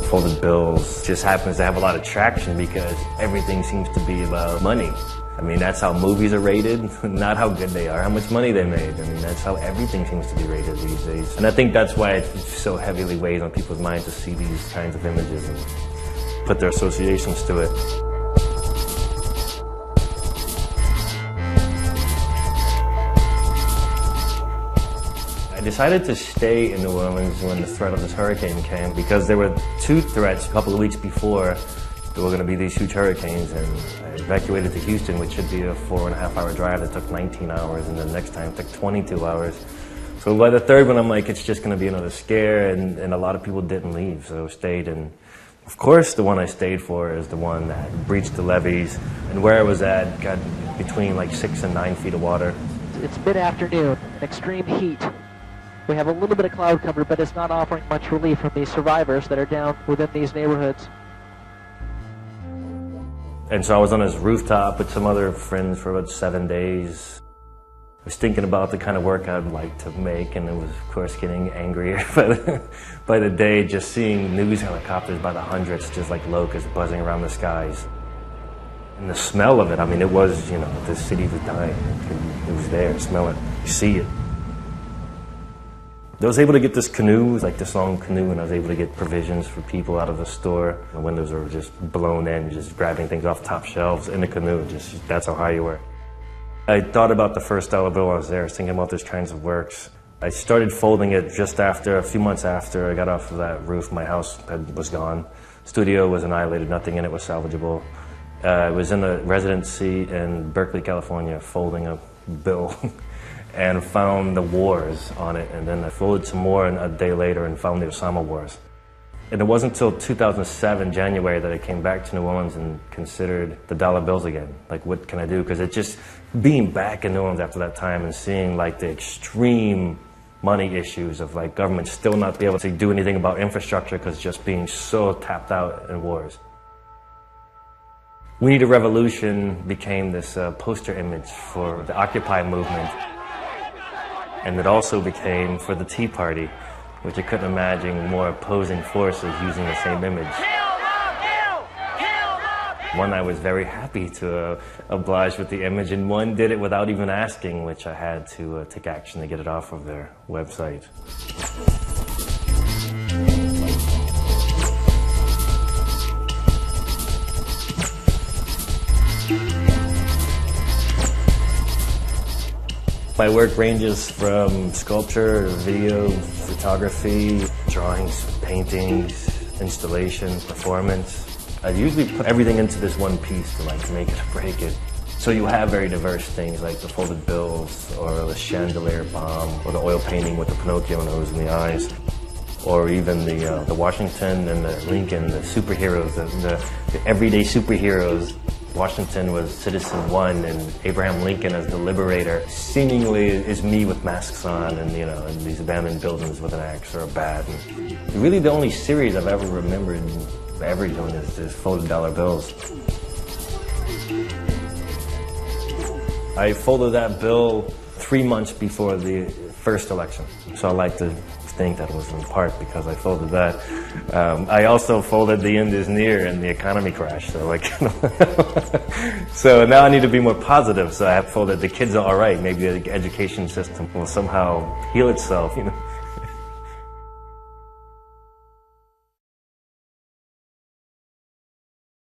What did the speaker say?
Folded bills just happens to have a lot of traction because everything seems to be about money. I mean, that's how movies are rated, not how good they are, how much money they made. I mean, that's how everything seems to be rated these days. And I think that's why it so heavily weighs on people's minds to see these kinds of images and put their associations to it. I decided to stay in New Orleans when the threat of this hurricane came because there were two threats a couple of weeks before. There were going to be these huge hurricanes, and I evacuated to Houston, which should be a 4.5-hour drive that took 19 hours, and the next time it took 22 hours. So by the third one, I'm like, it's just going to be another scare, and a lot of people didn't leave, so I stayed. And of course, the one I stayed for is the one that breached the levees, and where I was at got between like 6 and 9 feet of water. It's mid-afternoon, extreme heat. We have a little bit of cloud cover, but it's not offering much relief from these survivors that are down within these neighborhoods. And so I was on this rooftop with some other friends for about 7 days. I was thinking about the kind of work I'd like to make, and it was, of course, getting angrier by the day, just seeing news helicopters by the hundreds, just like locusts buzzing around the skies. And the smell of it, I mean, it was, you know, the city was dying. It was there, smell it, you see it. I was able to get this canoe, like this long canoe, and I was able to get provisions for people out of the store. The windows were just blown in, just grabbing things off top shelves in the canoe. Just that's how high you were. I thought about the first dollar bill while I was there. I was thinking about those kinds of works. I started folding it just after, a few months after I got off of that roof. My house was gone. Studio was annihilated. Nothing in it was salvageable. I was in a residency in Berkeley, California, folding a bill. And found the wars on it, and then I folded some more a day later and found the Osama wars. And it wasn't until 2007, January, that I came back to New Orleans and considered the dollar bills again. Like, what can I do? Because it just, being back in New Orleans after that time and seeing like the extreme money issues of like government still not be able to do anything about infrastructure because just being so tapped out in wars. We Need a Revolution became this poster image for the Occupy movement. And it also became for the Tea Party, which I couldn't imagine more opposing forces using the same image. One, I was very happy to oblige with the image, and one did it without even asking, which I had to take action to get it off of their website. My work ranges from sculpture, video, photography, drawings, paintings, installation, performance. I usually put everything into this one piece to like make it or break it. So you have very diverse things like the folded bills, or the chandelier bomb, or the oil painting with the Pinocchio nose and the eyes, or even the Washington and the Lincoln, the superheroes, the everyday superheroes. Washington was Citizen One, and Abraham Lincoln as the liberator seemingly is me with masks on, and you know, in these abandoned buildings with an axe or a bat. And really, the only series I've ever remembered ever doing is folded dollar bills. I folded that bill 3 months before the first election, so I like to think that was in part because I folded that. I also folded The End Is Near and the economy crash. So like, so now I need to be more positive. So I have folded The Kids Are All Right. Maybe the education system will somehow heal itself. You know.